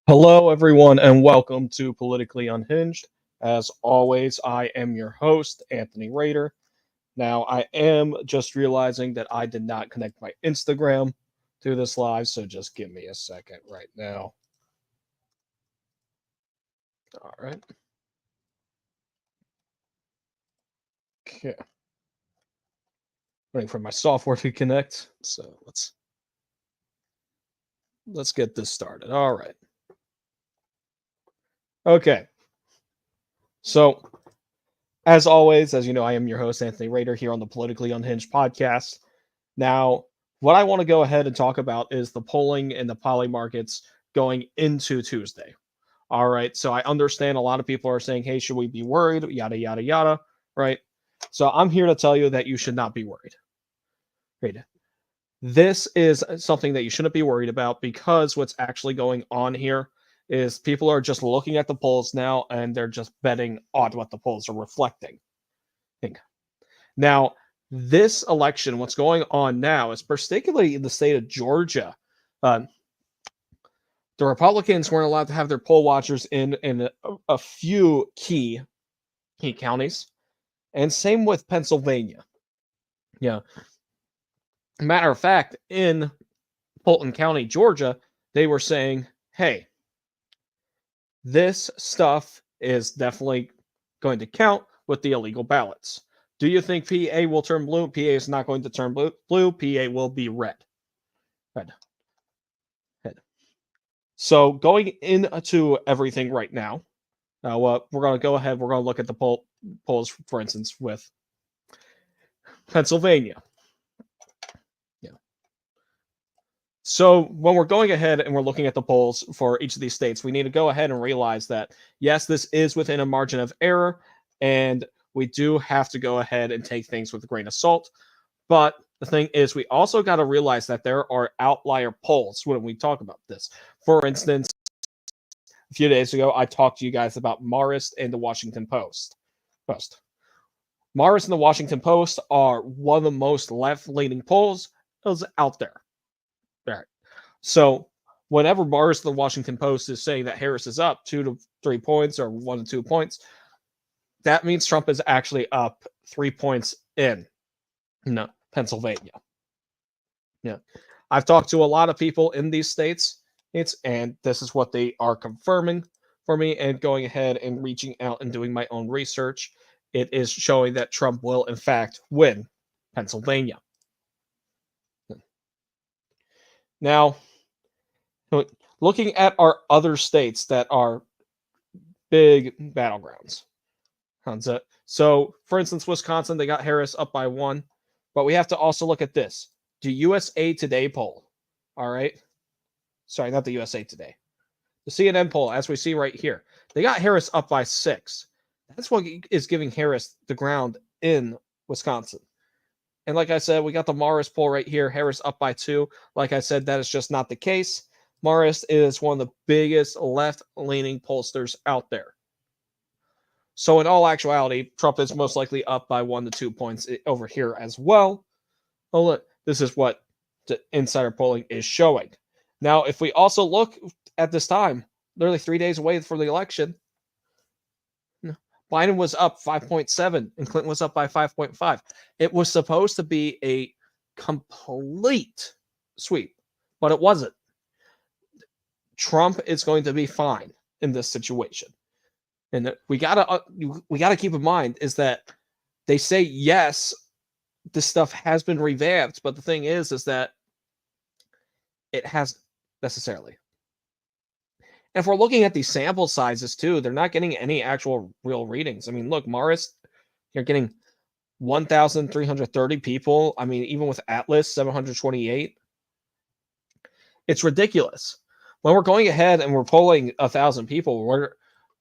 Hello, everyone, and welcome to Politically Unhinged. As always, I am your host, Anthony Rader. Now, I am just realizing that I did not connect my Instagram to this live, so just give me a second right now. All right. Okay. Waiting for my software to connect. So let's get this started. All right. Okay. So, as always, as you know, I am your host, Anthony Rader, here on the Politically Unhinged podcast. Now, what I want to go ahead and talk about is the polling and the poly markets going into Tuesday. All right. So I understand a lot of people are saying, hey, should we be worried? Yada, yada, yada. Right. So I'm here to tell you that you should not be worried. Right. This is something that you shouldn't be worried about because what's actually going on here is people are just looking at the polls now and they're just betting on what the polls are reflecting. Now, this election, what's going on now is particularly in the state of Georgia. Uh, the Republicans weren't allowed to have their poll watchers in a few key counties, and same with Pennsylvania. Yeah, matter of fact, in Fulton County, Georgia, they were saying, "Hey, this stuff is definitely going to count with the illegal ballots. Do you think PA will turn blue? PA is not going to turn blue. PA will be red. Red. Red. So going into everything right now, we're going to go ahead. We're going to look at the polls, for instance, with Pennsylvania. Yeah. So when we're going ahead and we're looking at the polls for each of these states, we need to go ahead and realize that, yes, this is within a margin of error, and we do have to go ahead and take things with a grain of salt. But the thing is, we also got to realize that there are outlier polls when we talk about this. For instance, a few days ago, I talked to you guys about Marist and the Washington Post. Marist and the Washington Post are one of the most left-leaning polls out there. Right. So whenever Marist and the Washington Post is saying that Harris is up 2 to 3 points or 1 to 2 points, that means Trump is actually up 3 points in Pennsylvania. Yeah. I've talked to a lot of people in these states, and this is what they are confirming for me, and going ahead and reaching out and doing my own research. It is showing that Trump will, in fact, win Pennsylvania. Now, looking at our other states that are big battlegrounds. So, for instance, Wisconsin, they got Harris up by 1, but we have to also look at this. The USA Today poll, all right? Sorry, not the USA Today. The CNN poll, as we see right here, they got Harris up by 6. That's what is giving Harris the ground in Wisconsin. And like I said, we got the Marist poll right here, Harris up by 2. Like I said, that is just not the case. Marist is one of the biggest left-leaning pollsters out there. So in all actuality, Trump is most likely up by 1 to 2 points over here as well. Oh, look, this is what the insider polling is showing. Now, if we also look at this time, literally 3 days away from the election, Biden was up 5.7 and Clinton was up by 5.5. It was supposed to be a complete sweep, but it wasn't. Trump is going to be fine in this situation. And we gotta keep in mind is that they say, yes, this stuff has been revamped, but the thing is that it hasn't necessarily. And if we're looking at these sample sizes too, they're not getting any actual real readings. I mean, look, Marist, you're getting 1,330 people. I mean, even with Atlas, 728. It's ridiculous. When we're going ahead and we're polling 1,000 people, we're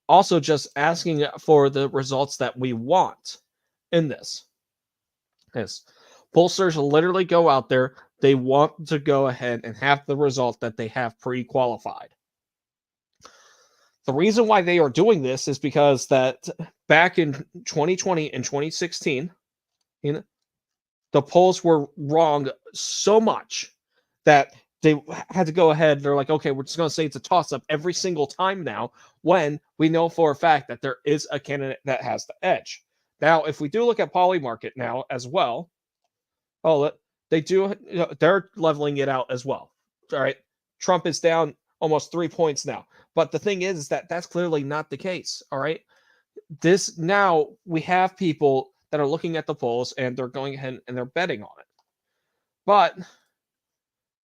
also just asking for the results that we want in this. Yes. Pollsters literally go out there. They want to go ahead and have the result that they have pre-qualified. The reason why they are doing this is because that back in 2020 and 2016, the polls were wrong so much that they had to go ahead. They're like, okay, we're just going to say it's a toss up every single time now, when we know for a fact that there is a candidate that has the edge. Now, if we do look at Polymarket now as well, oh, they do, they're leveling it out as well. All right. Trump is down almost 3 points now. But the thing is that that's clearly not the case. All right. This now we have people that are looking at the polls and they're going ahead and they're betting on it. But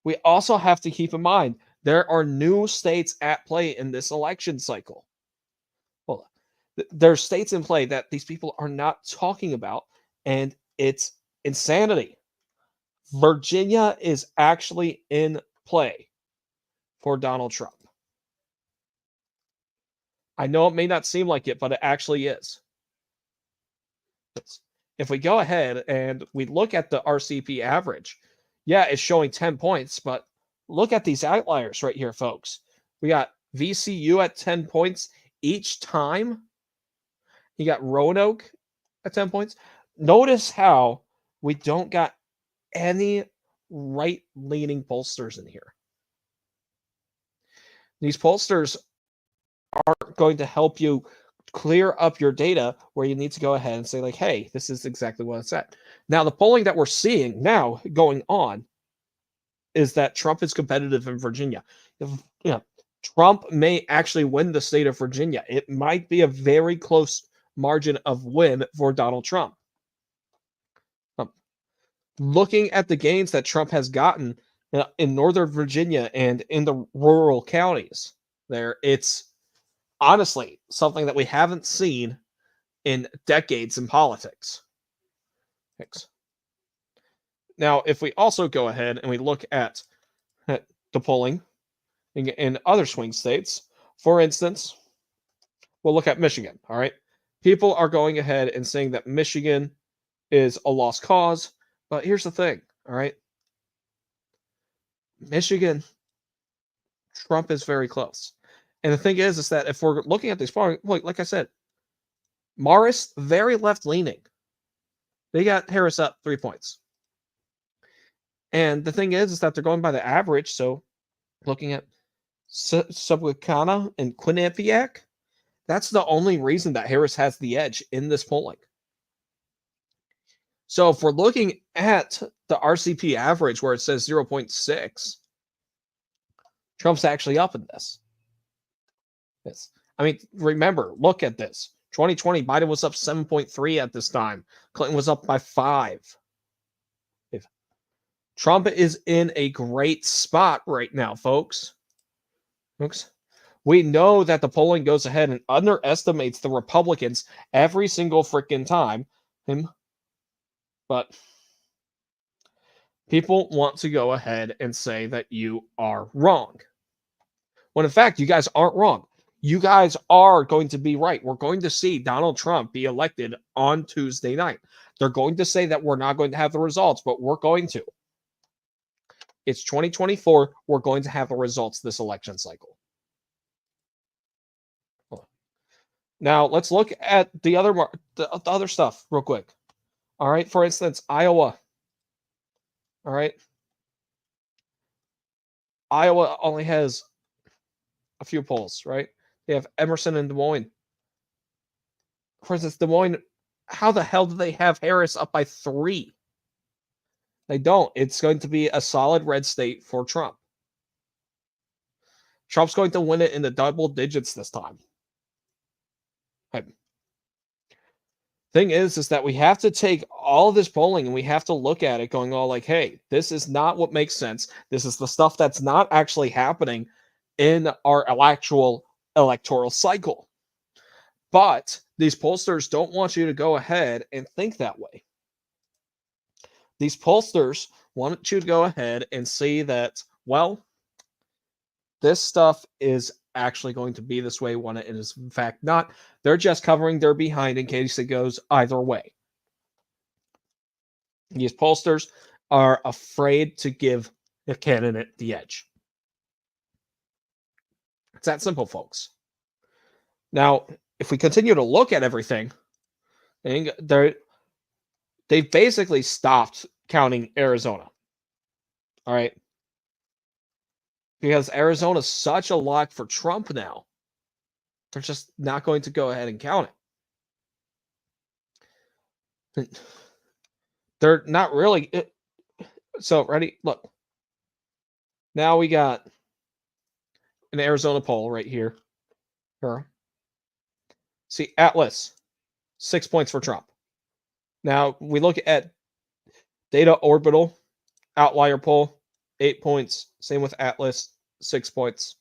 we also have to keep in mind there are new states at play in this election cycle. Well, there's states in play that these people are not talking about, and it's insanity. Virginia is actually in play for Donald Trump. I know it may not seem like it, but it actually is. If we go ahead and we look at the RCP average, yeah, it's showing 10 points, but look at these outliers right here, folks. We got VCU at 10 points each time. You got Roanoke at 10 points. Notice how we don't got any right-leaning pollsters in here. These pollsters aren't going to help you clear up your data where you need to go ahead and say, like, hey, this is exactly what it's at. Now, the polling that we're seeing now going on is that Trump is competitive in Virginia. Trump may actually win the state of Virginia. It might be a very close margin of win for Donald Trump. Looking at the gains that Trump has gotten in Northern Virginia and in the rural counties there, it's honestly something that we haven't seen in decades in politics. Now, if we also go ahead and we look at the polling in other swing states, for instance, we'll look at Michigan. All right. People are going ahead and saying that Michigan is a lost cause. But here's the thing. All right. Michigan, Trump is very close. And the thing is that if we're looking at these polling, like I said, Morris, very left leaning. They got Harris up 3 points. And the thing is that they're going by the average. So looking at Susquehanna and Quinnipiac, that's the only reason that Harris has the edge in this polling. So if we're looking at the RCP average where it says 0.6, Trump's actually up in this. Yes. I mean, remember, look at this. 2020, Biden was up 7.3 at this time. Clinton was up by 5. Trump is in a great spot right now, folks. We know that the polling goes ahead and underestimates the Republicans every single freaking time. But people want to go ahead and say that you are wrong. When in fact, you guys aren't wrong. You guys are going to be right. We're going to see Donald Trump be elected on Tuesday night. They're going to say that we're not going to have the results, but we're going to. It's 2024. We're going to have the results this election cycle. Now, let's look at the other stuff real quick. All right. For instance, Iowa. All right. Iowa only has a few polls, right? They have Emerson and Des Moines. For instance, Des Moines, how the hell do they have Harris up by 3? They don't. It's going to be a solid red state for Trump. Trump's going to win it in the double digits this time. Thing is that we have to take all this polling and we have to look at it going all like, hey, this is not what makes sense. This is the stuff that's not actually happening in our actual electoral cycle. But these pollsters don't want you to go ahead and think that way. These pollsters want you to go ahead and see that, well, this stuff is actually going to be this way when it is in fact not. They're just covering their behind in case it goes either way. These pollsters are afraid to give a candidate the edge. It's that simple, folks. Now, if we continue to look at everything, they've basically stopped counting Arizona. All right. because Arizona's such a lock for Trump now. They're just not going to go ahead and count it. They're not really. So, ready? Look. Now we got an Arizona poll right here. Here. See, Atlas, 6 points for Trump. Now we look at Data Orbital, outlier poll, 8 points. Same with Atlas, 6 points.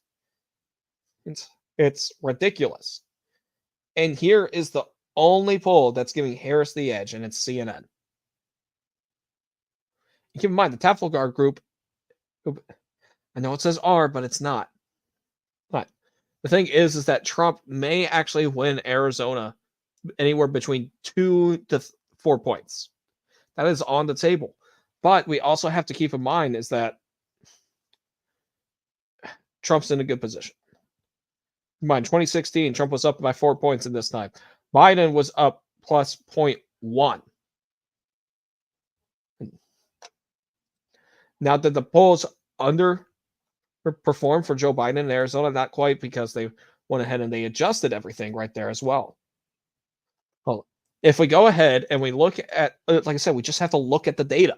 It's ridiculous. And here is the only poll that's giving Harris the edge, and it's CNN. Keep in mind, the Trafalgar Group, I know it says R, but it's not. But the thing is that Trump may actually win Arizona anywhere between 2 to 4 points. That is on the table. But we also have to keep in mind is that Trump's in a good position. Mind, 2016, Trump was up by 4 points in this time. Biden was up plus 0.1. Now, did the polls underperform for Joe Biden in Arizona? Not quite, because they went ahead and they adjusted everything right there as well. Well, if we go ahead and we look at, like I said, we just have to look at the data.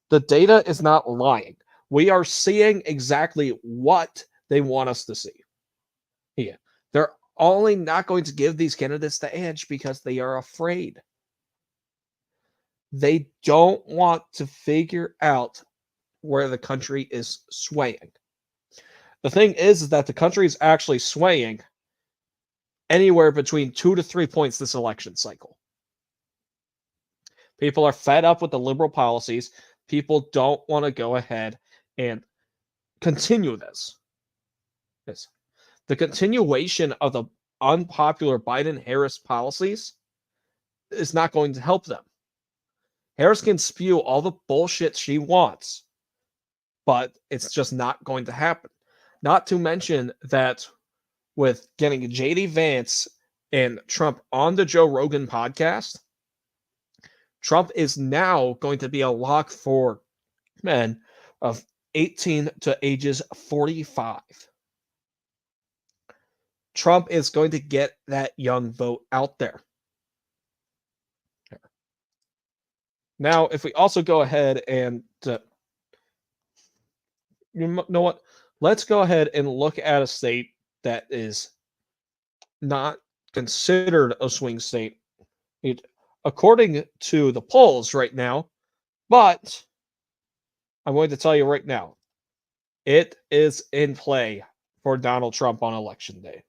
The data is not lying. We are seeing exactly what they want us to see. Yeah. They're only not going to give these candidates the edge because they are afraid. They don't want to figure out where the country is swaying. The thing is that the country is actually swaying anywhere between 2 to 3 points this election cycle. People are fed up with the liberal policies. People don't want to go ahead and continue this. The continuation of the unpopular Biden-Harris policies is not going to help them. Harris can spew all the bullshit she wants, but it's just not going to happen. Not to mention that with getting J.D. Vance and Trump on the Joe Rogan podcast, Trump is now going to be a lock for men of 18 to ages 45. Trump is going to get that young vote out there. Now, if we also go ahead and you know what? Let's go ahead and look at a state that is not considered a swing state, according to the polls right now. But I'm going to tell you right now, it is in play for Donald Trump on election day.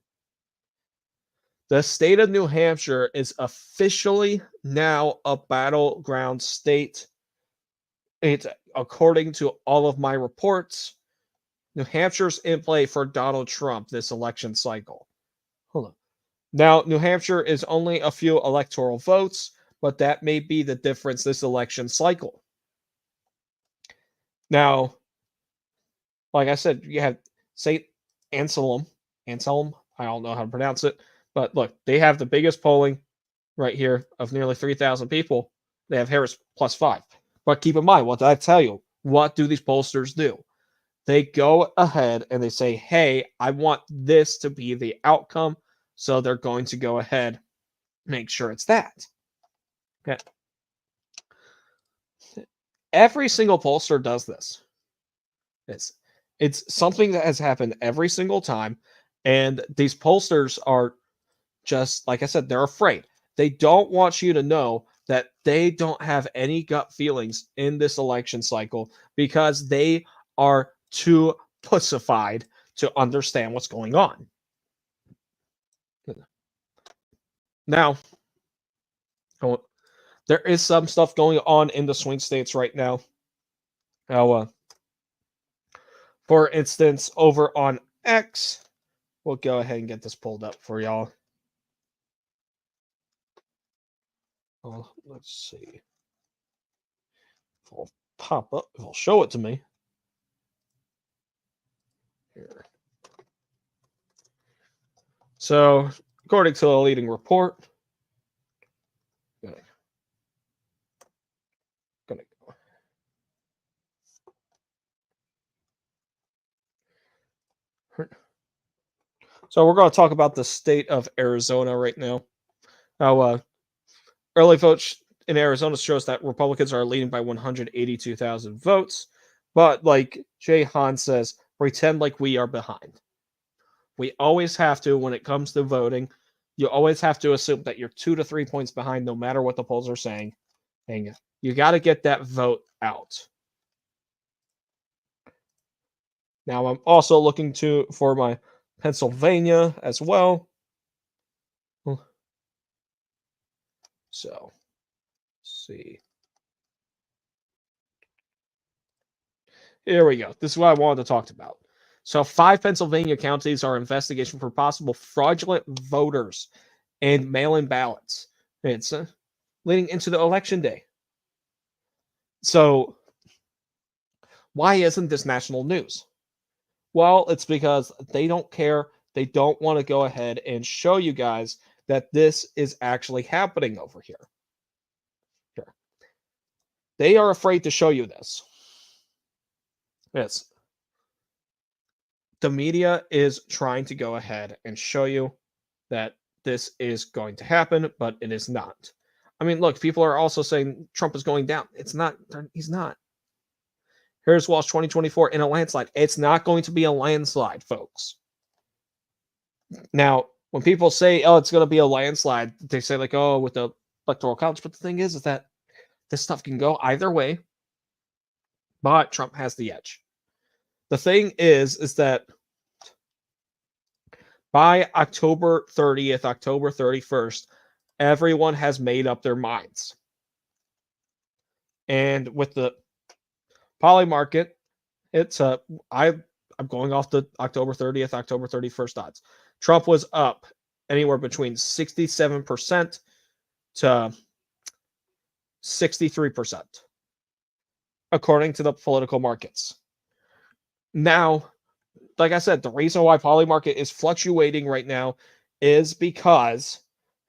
The state of New Hampshire is officially now a battleground state. It's according to all of my reports. New Hampshire's in play for Donald Trump this election cycle. Hold on. Now, New Hampshire is only a few electoral votes, but that may be the difference this election cycle. Now, like I said, you have St. Anselm, I don't know how to pronounce it, but look, they have the biggest polling right here of nearly 3,000 people. They have Harris plus 5. But keep in mind, what did I tell you? What do these pollsters do? They go ahead and they say, hey, I want this to be the outcome. So they're going to go ahead, make sure it's that. Okay. Every single pollster does this. It's something that has happened every single time. And these pollsters are just, like I said, they're afraid. They don't want you to know that they don't have any gut feelings in this election cycle because they are too pussified to understand what's going on. Now, there is some stuff going on in the swing states right now. Now, for instance, over on X, we'll go ahead and get this pulled up for y'all. Oh, let's see. If it'll pop up, if it'll show it to me. Here. So, according to a leading report, gonna go. So we're going to talk about the state of Arizona right now. Now, early votes in Arizona shows that Republicans are leading by 182,000 votes. But like Jay Hahn says, pretend like we are behind. We always have to, when it comes to voting, you always have to assume that you're 2 to 3 points behind no matter what the polls are saying. And you got to get that vote out. Now, I'm also looking for my Pennsylvania as well. So, let's see. Here we go. This is what I wanted to talk about. So, 5 Pennsylvania counties are investigation for possible fraudulent voters and mail-in ballots. It's leading into the election day. So, why isn't this national news? Well, it's because they don't care. They don't want to go ahead and show you guys that this is actually happening over here. Here. They are afraid to show you this. Yes. The media is trying to go ahead and show you that this is going to happen, but it is not. I mean, look, people are also saying Trump is going down. It's not. He's not. Here's Walsh 2024 in a landslide. It's not going to be a landslide, folks. Now, when people say, oh, it's going to be a landslide, they say, like, oh, with the Electoral College. But the thing is that this stuff can go either way, but Trump has the edge. The thing is that by October 30th, October 31st, everyone has made up their minds. And with the poly market, it's I'm going off the October 30th, October 31st odds. Trump was up anywhere between 67% to 63%, according to the political markets. Now, like I said, the reason why poly market is fluctuating right now is because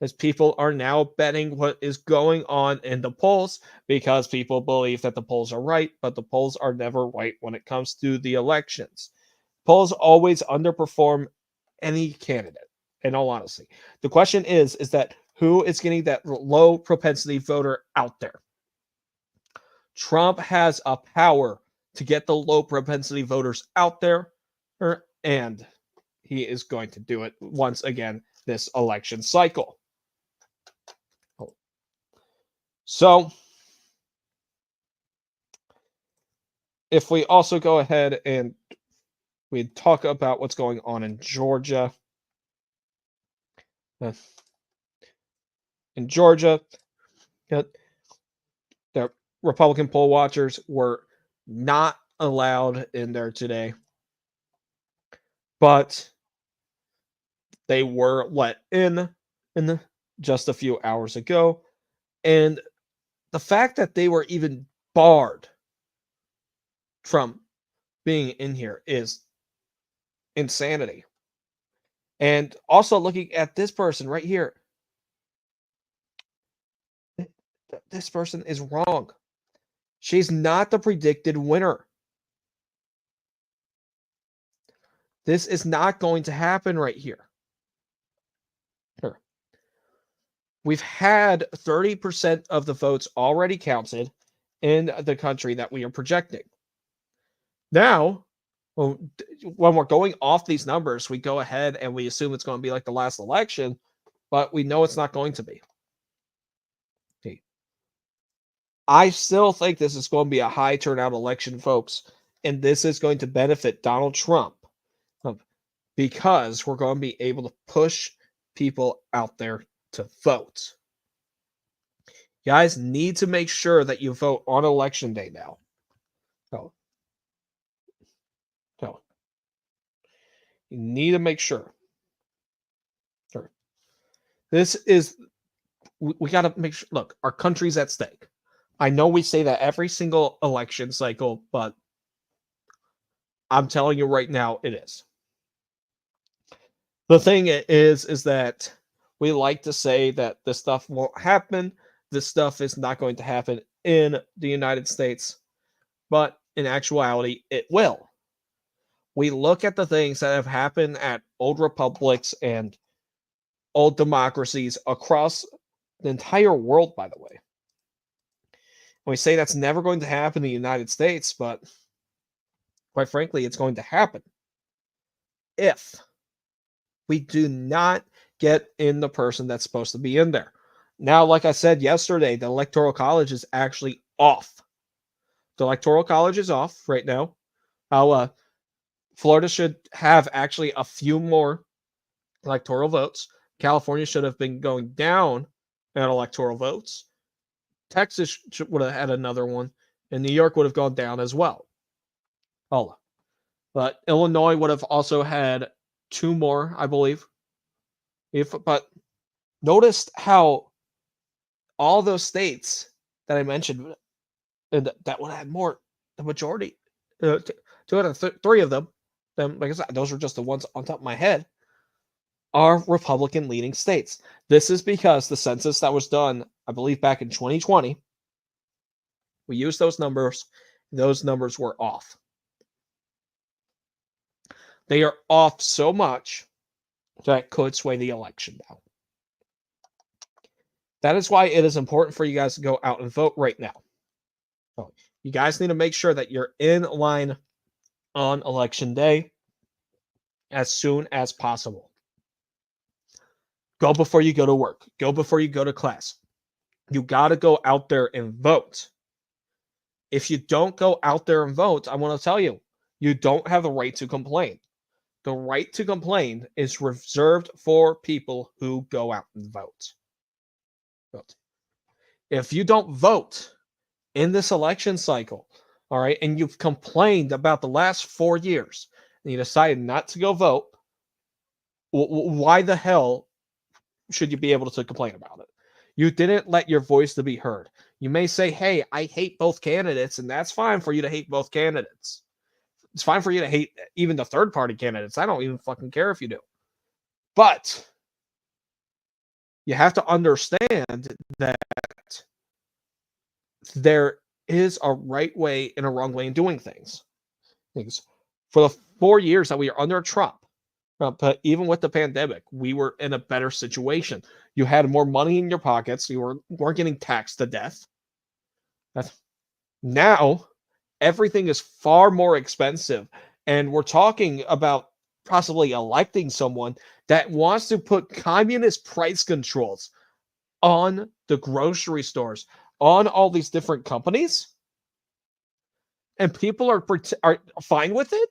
as people are now betting what is going on in the polls because people believe that the polls are right, but the polls are never right when it comes to the elections. Polls always underperform any candidate, in all honesty. The question is that who is getting that low propensity voter out there? Trump has a power to get the low propensity voters out there, and he is going to do it once again this election cycle. So, if we also go ahead and we talk about what's going on in Georgia. In Georgia, the Republican poll watchers were not allowed in there today, but they were let in just a few hours ago. And the fact that they were even barred from being in here is insanity. And also looking at this person right here, this person is wrong. She's not the predicted winner. This is not going to happen right here. Here. We've had 30% of the votes already counted in the country that we are projecting. Now, when we're going off these numbers, we go ahead and we assume it's going to be like the last election, but we know it's not going to be. Okay. I still think this is going to be a high turnout election, folks, and this is going to benefit Donald Trump because we're going to be able to push people out there to vote. You guys need to make sure that you vote on election day now. So you need to make sure. Sure. This is, we got to make sure, look, our country's at stake. I know we say that every single election cycle, but I'm telling you right now, it is. The thing is that we like to say that this stuff won't happen. This stuff is not going to happen in the United States, but in actuality, it will. We look at the things that have happened at old republics and old democracies across the entire world, by the way. We say that's never going to happen in the United States, but quite frankly, it's going to happen if we do not get in the person that's supposed to be in there. Now, like I said yesterday, the Electoral College is actually off. The Electoral College is off right now. Florida should have actually a few more electoral votes. California should have been going down in electoral votes. Texas would have had another one, and New York would have gone down as well. But Illinois would have also had 2 more, I believe. But notice how all those states that I mentioned, that would have more, the majority, 2 out of 3 of them, like I said, those are just the ones on top of my head, are Republican leading states. This is because the census that was done, I believe, back in 2020, we used those numbers. Those numbers were off. They are off so much that could sway the election now. That is why it is important for you guys to go out and vote right now. So you guys need to make sure that you're in line on election day as soon as possible. Go before you go to work. Go before you go to class. You got to go out there and vote. If you don't go out there and vote, I want to tell you, you don't have the right to complain. The right to complain is reserved for people who go out and vote. If you don't vote in this election cycle, all right, and you've complained about the last 4 years, and you decided not to go vote, why the hell should you be able to complain about it? You didn't let your voice to be heard. You may say, hey, I hate both candidates, and that's fine for you to hate both candidates. It's fine for you to hate even the third-party candidates. I don't even fucking care if you do. But you have to understand that there is a right way and a wrong way in doing things. For the 4 years that we are under Trump, but even with the pandemic, we were in a better situation. You had more money in your pockets. You weren't getting taxed to death. Now, everything is far more expensive. And we're talking about possibly electing someone that wants to put communist price controls on the grocery stores, on all these different companies. And people are fine with it.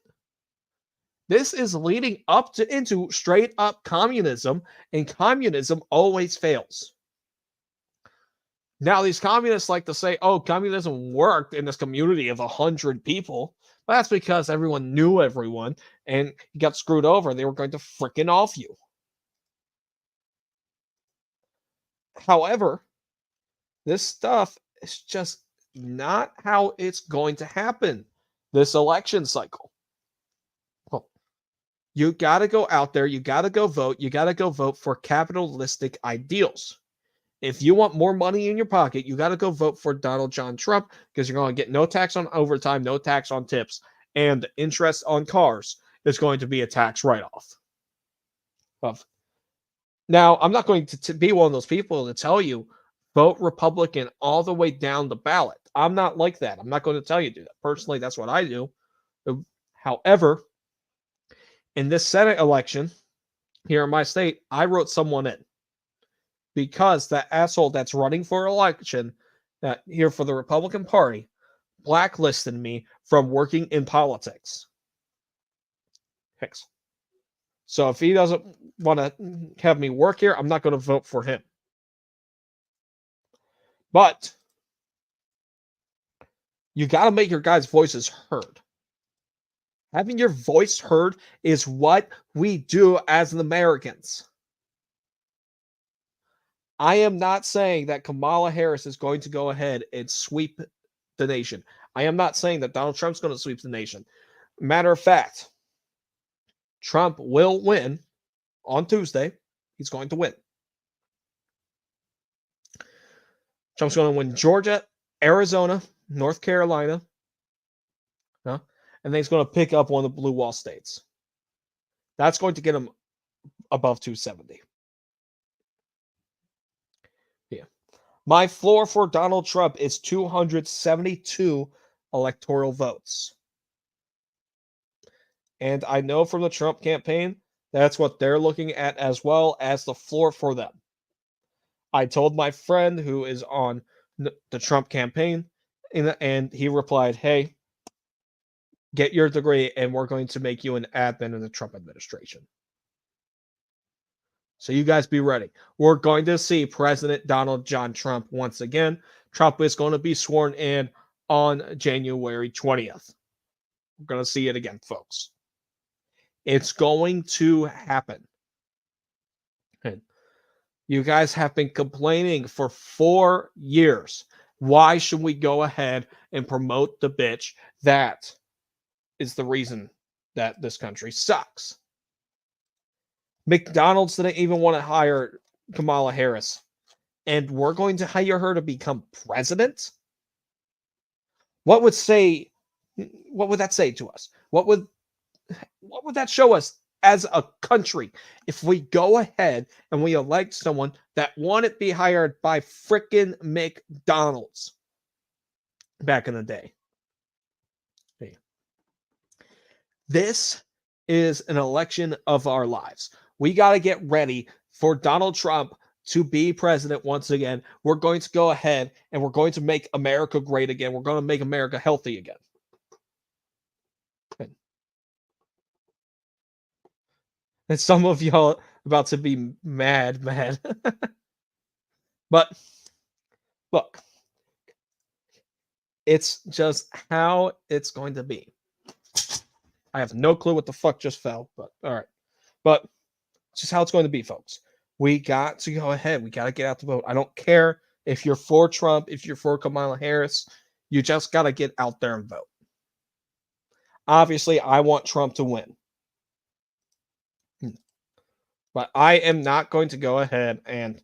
This is leading up into straight up communism, and communism always fails. Now, these communists like to say, oh, communism worked in this community of 100 people. But that's because everyone knew everyone, and you got screwed over. They were going to frickin' off you. However, this stuff is just not how it's going to happen this election cycle. You got to go out there. You got to go vote. You got to go vote for capitalistic ideals. If you want more money in your pocket, you got to go vote for Donald John Trump because you're going to get no tax on overtime, no tax on tips, and interest on cars is going to be a tax write-off. Now, I'm not going to be one of those people to tell you vote Republican all the way down the ballot. I'm not like that. I'm not going to tell you to do that. Personally, that's what I do. However, in this Senate election here in my state, I wrote someone in because that asshole that's running for election here for the Republican Party blacklisted me from working in politics. So if he doesn't want to have me work here, I'm not going to vote for him. But you got to make your guys' voices heard. Having your voice heard is what we do as Americans. I am not saying that Kamala Harris is going to go ahead and sweep the nation. I am not saying that Donald Trump's going to sweep the nation. Matter of fact, Trump will win on Tuesday. He's going to win. Trump's going to win Georgia, Arizona, North Carolina, and then he's going to pick up one of the blue wall states. That's going to get him above 270. Yeah. My floor for Donald Trump is 272 electoral votes. And I know from the Trump campaign, that's what they're looking at as well as the floor for them. I told my friend who is on the Trump campaign, and he replied, "Hey, get your degree, and we're going to make you an admin in the Trump administration." So you guys be ready. We're going to see President Donald John Trump once again. Trump is going to be sworn in on January 20th. We're going to see it again, folks. It's going to happen. And you guys have been complaining for 4 years. Why should we go ahead and promote the bitch that is the reason that this country sucks? McDonald's didn't even want to hire Kamala Harris, and we're going to hire her to become president? What would that say to us? What would that show us as a country if we go ahead and we elect someone that wanted to be hired by frickin' McDonald's back in the day? This is an election of our lives. We got to get ready for Donald Trump to be president once again. We're going to go ahead and we're going to make America great again. We're going to make America healthy again. And some of y'all about to be mad. But look, it's just how it's going to be. I have no clue what the fuck just fell, but all right. But it's just how it's going to be, folks. We got to go ahead. We got to get out the vote. I don't care if you're for Trump, if you're for Kamala Harris. You just got to get out there and vote. Obviously, I want Trump to win. But I am not going to go ahead and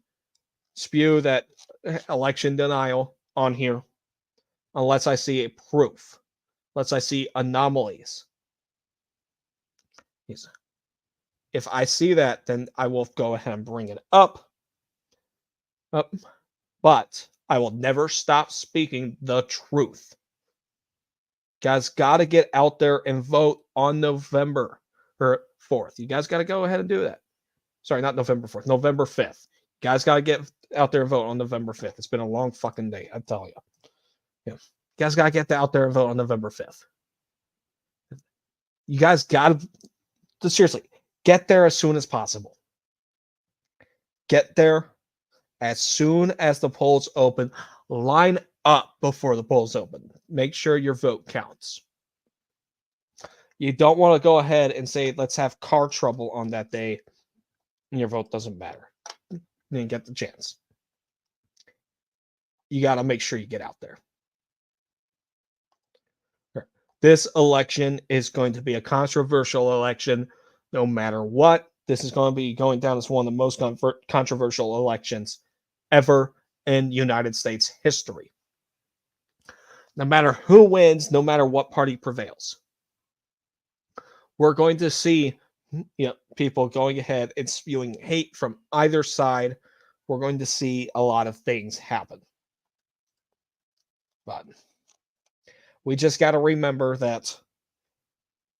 spew that election denial on here unless I see a proof, unless I see anomalies. If I see that, then I will go ahead and bring it up. But I will never stop speaking the truth. Guys, got to get out there and vote on November 4th. You guys got to go ahead and do that. Sorry, not November 4th, November 5th. You guys got to get out there and vote on November 5th. It's been a long fucking day, I tell you. Yeah. You guys got to get out there and vote on November 5th. You guys got to, seriously, get there as soon as possible. Get there as soon as the polls open. Line up before the polls open. Make sure your vote counts. You don't want to go ahead and say, let's have car trouble on that day, and your vote doesn't matter. You didn't get the chance. You got to make sure you get out there. This election is going to be a controversial election no matter what. This is going to be going down as one of the most controversial elections ever in United States history. No matter who wins, no matter what party prevails, we're going to see people going ahead and spewing hate from either side. We're going to see a lot of things happen. But we just got to remember that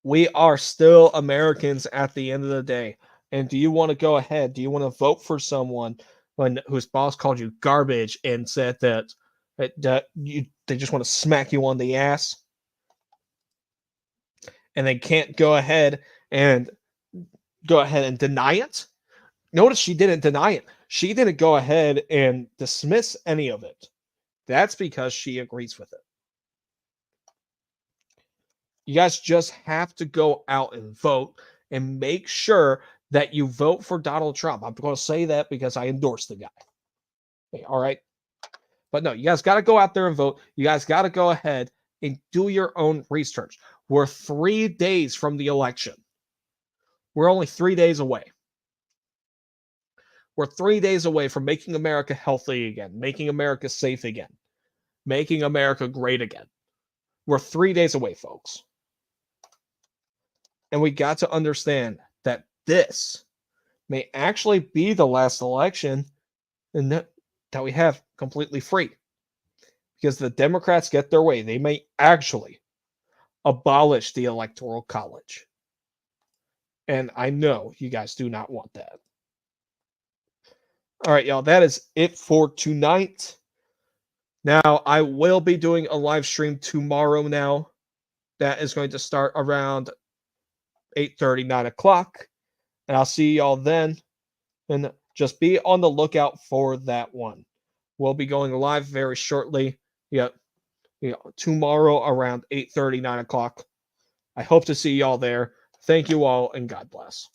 we are still Americans at the end of the day. And do you want to go ahead? Do you want to vote for someone whose boss called you garbage and said that they just want to smack you on the ass? And they can't go ahead and deny it? Notice she didn't deny it. She didn't go ahead and dismiss any of it. That's because she agrees with it. You guys just have to go out and vote and make sure that you vote for Donald Trump. I'm going to say that because I endorse the guy. Okay, all right. But no, you guys got to go out there and vote. You guys got to go ahead and do your own research. We're 3 days from the election. We're only 3 days away. We're 3 days away from making America healthy again, making America safe again, making America great again. We're 3 days away, folks. And we got to understand that this may actually be the last election and that we have completely free. Because the Democrats get their way. They may actually abolish the Electoral College. And I know you guys do not want that. All right, y'all, that is it for tonight. Now, I will be doing a live stream tomorrow now. That is going to start around 8:30, 9 o'clock. And I'll see y'all then. And just be on the lookout for that one. We'll be going live very shortly. Tomorrow around 8:30, 9 o'clock. I hope to see y'all there. Thank you all, and God bless.